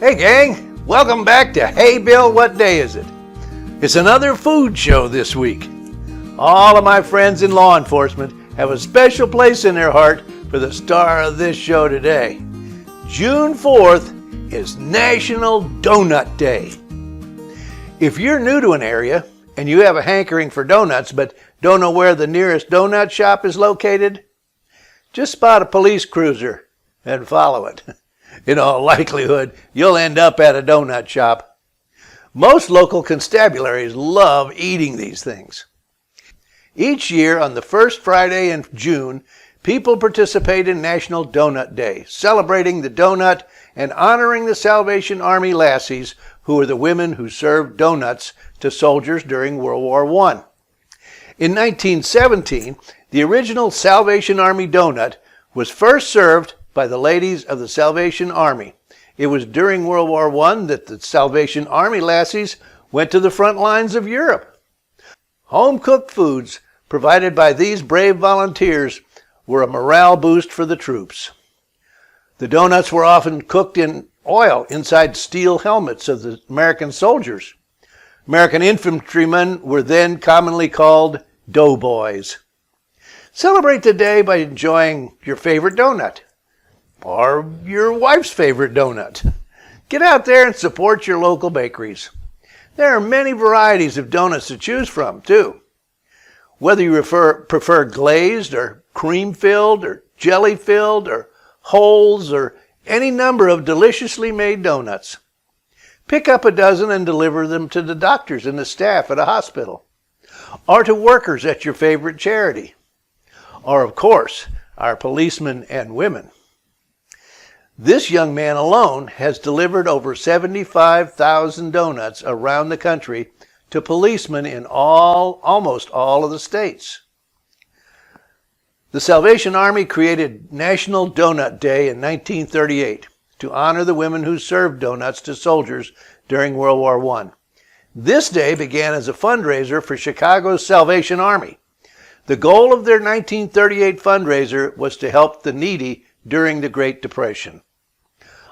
Hey gang, welcome back to Hey Bill, What Day Is It? It's another food show this week. All of my friends in law enforcement have a special place in their heart for the star of this show today. June 4th is National Donut Day. If you're new to an area and you have a hankering for donuts but don't know where the nearest donut shop is located, just spot a police cruiser and follow it. In all likelihood, you'll end up at a donut shop. Most local constabularies love eating these things. Each year on the first Friday in June, people participate in National Donut Day, celebrating the donut and honoring the Salvation Army lassies, who were the women who served donuts to soldiers during World War I. In 1917, the original Salvation Army donut was first served by the ladies of the Salvation Army. It was during World War I that the Salvation Army lassies went to the front lines of Europe. Home-cooked foods provided by these brave volunteers were a morale boost for the troops. The donuts were often cooked in oil inside steel helmets of the American soldiers. American infantrymen were then commonly called doughboys. Celebrate the day by enjoying your favorite donut, or your wife's favorite donut. Get out there and support your local bakeries. There are many varieties of donuts to choose from, too. Whether you prefer glazed or cream-filled or jelly-filled or holes or any number of deliciously made donuts. Pick up a dozen and deliver them to the doctors and the staff at a hospital, or to workers at your favorite charity, or, of course, our policemen and women. This young man alone has delivered over 75,000 donuts around the country to policemen in almost all of the states. The Salvation Army created National Donut Day in 1938 to honor the women who served donuts to soldiers during World War I. This day began as a fundraiser for Chicago's Salvation Army. The goal of their 1938 fundraiser was to help the needy during the Great Depression.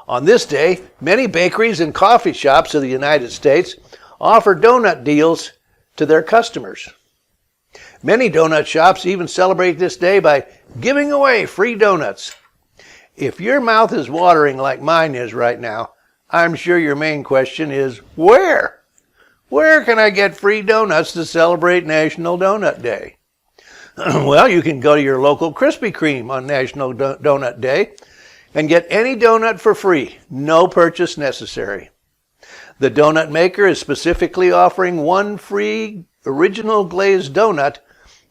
On this day, many bakeries and coffee shops of the United States offer donut deals to their customers. Many donut shops even celebrate this day by giving away free donuts. If your mouth is watering like mine is right now, I'm sure your main question is, where? Where can I get free donuts to celebrate National Donut Day? Well, you can go to your local Krispy Kreme on National Donut Day and get any donut for free, no purchase necessary. The donut maker is specifically offering one free original glazed donut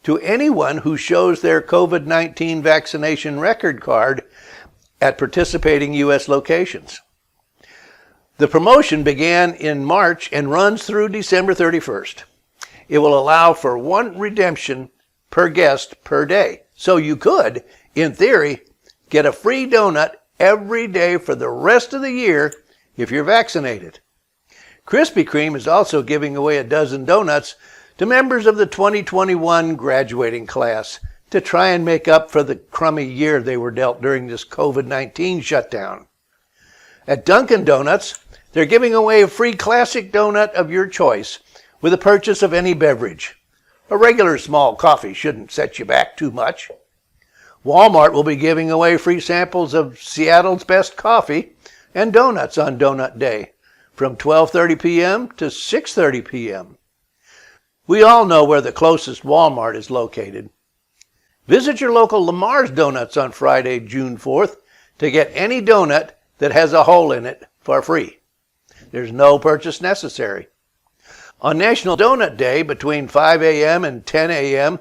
to anyone who shows their COVID-19 vaccination record card at participating U.S. locations. The promotion began in March and runs through December 31st. It will allow for one redemption per guest per day. So you could, in theory, get a free donut every day for the rest of the year if you're vaccinated. Krispy Kreme is also giving away a dozen donuts to members of the 2021 graduating class to try and make up for the crummy year they were dealt during this COVID-19 shutdown. At Dunkin' Donuts, they're giving away a free classic donut of your choice with a purchase of any beverage. A regular small coffee shouldn't set you back too much. Walmart will be giving away free samples of Seattle's best coffee and donuts on Donut Day from 12:30 p.m. to 6:30 p.m. We all know where the closest Walmart is located. Visit your local Lamar's Donuts on Friday, June 4th to get any donut that has a hole in it for free. There's no purchase necessary. On National Donut Day between 5 a.m. and 10 a.m.,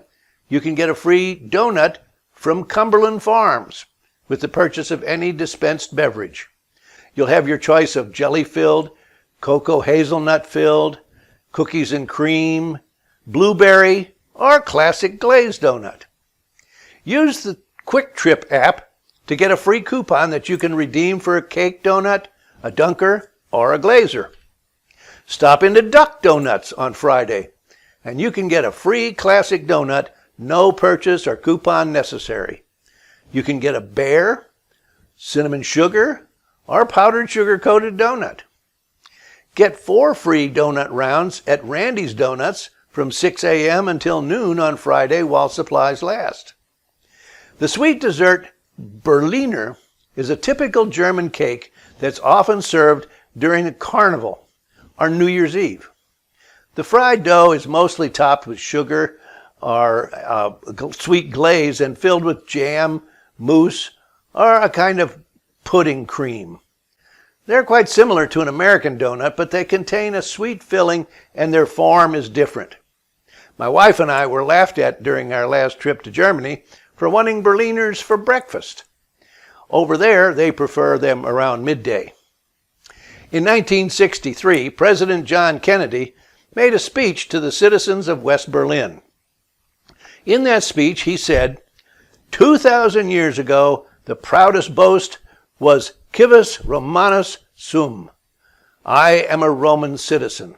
you can get a free donut from Cumberland Farms with the purchase of any dispensed beverage. You'll have your choice of jelly-filled, cocoa hazelnut-filled, cookies and cream, blueberry, or classic glazed donut. Use the Quick Trip app to get a free coupon that you can redeem for a cake donut, a dunker, or a glazer. Stop into Duck Donuts on Friday, and you can get a free classic donut, no purchase or coupon necessary. You can get a bear, cinnamon sugar, or powdered sugar-coated donut. Get 4 free donut rounds at Randy's Donuts from 6 a.m. until noon on Friday while supplies last. The sweet dessert Berliner is a typical German cake that's often served during a carnival or New Year's Eve. The fried dough is mostly topped with sugar or sweet glaze and filled with jam, mousse, or a kind of pudding cream. They're quite similar to an American donut, but they contain a sweet filling and their form is different. My wife and I were laughed at during our last trip to Germany for wanting Berliners for breakfast. Over there, they prefer them around midday. In 1963, President John Kennedy made a speech to the citizens of West Berlin. In that speech, he said, 2,000 years ago, the proudest boast was Civis Romanus sum. I am a Roman citizen.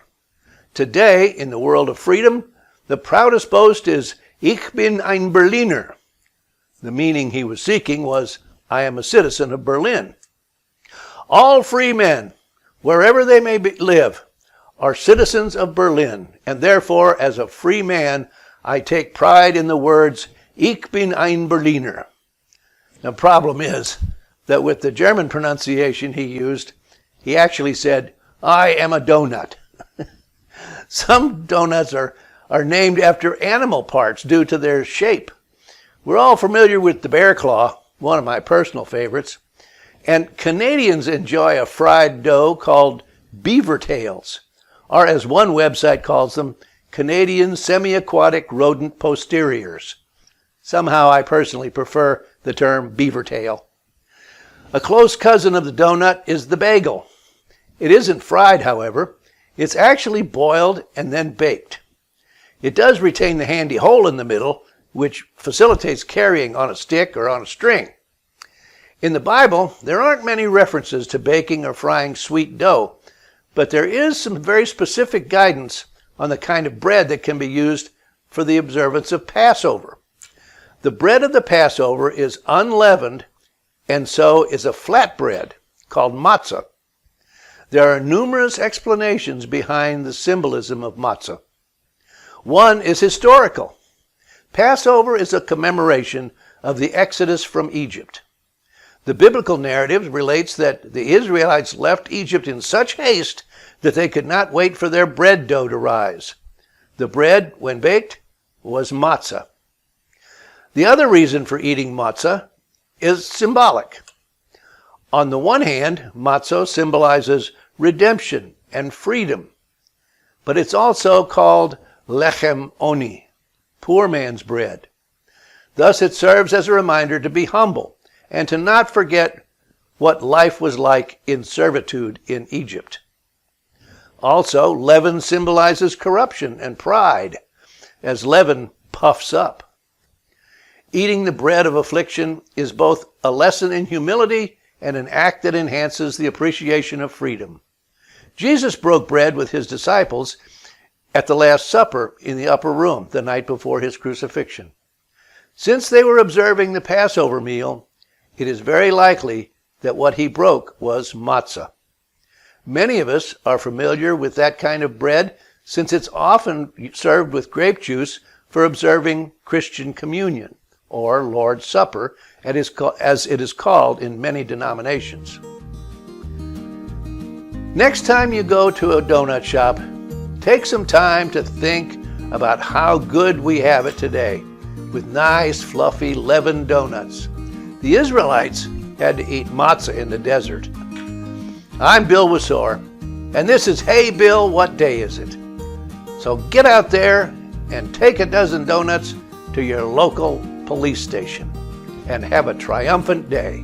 Today, in the world of freedom, the proudest boast is Ich bin ein Berliner. The meaning he was seeking was, I am a citizen of Berlin. All free men, wherever they may live, are citizens of Berlin, and therefore, as a free man, I take pride in the words, Ich bin ein Berliner. The problem is that with the German pronunciation he used, he actually said, I am a donut. Some donuts are named after animal parts due to their shape. We're all familiar with the bear claw, one of my personal favorites, and Canadians enjoy a fried dough called beaver tails, or as one website calls them, Canadian semi-aquatic rodent posteriors. Somehow I personally prefer the term beaver tail. A close cousin of the donut is the bagel. It isn't fried, however. It's actually boiled and then baked. It does retain the handy hole in the middle, which facilitates carrying on a stick or on a string. In the Bible, there aren't many references to baking or frying sweet dough, but there is some very specific guidance on the kind of bread that can be used for the observance of Passover. The bread of the Passover is unleavened, and so is a flatbread called matzah. There are numerous explanations behind the symbolism of matzah. One is historical. Passover is a commemoration of the Exodus from Egypt. The biblical narrative relates that the Israelites left Egypt in such haste that they could not wait for their bread dough to rise. The bread, when baked, was matzah. The other reason for eating matzah is symbolic. On the one hand, matzah symbolizes redemption and freedom, but it's also called lechem oni, poor man's bread. Thus it serves as a reminder to be humble and to not forget what life was like in servitude in Egypt. Also, leaven symbolizes corruption and pride, as leaven puffs up. Eating the bread of affliction is both a lesson in humility and an act that enhances the appreciation of freedom. Jesus broke bread with his disciples at the Last Supper in the upper room the night before his crucifixion. Since they were observing the Passover meal, it is very likely that what he broke was matzah. Many of us are familiar with that kind of bread since it's often served with grape juice for observing Christian communion, or Lord's Supper, as it is called in many denominations. Next time you go to a donut shop, take some time to think about how good we have it today, with nice, fluffy, leavened donuts. The Israelites had to eat matzah in the desert. I'm Bill Wasore, and this is Hey Bill, What Day Is It? So get out there and take a dozen donuts to your local police station and have a triumphant day.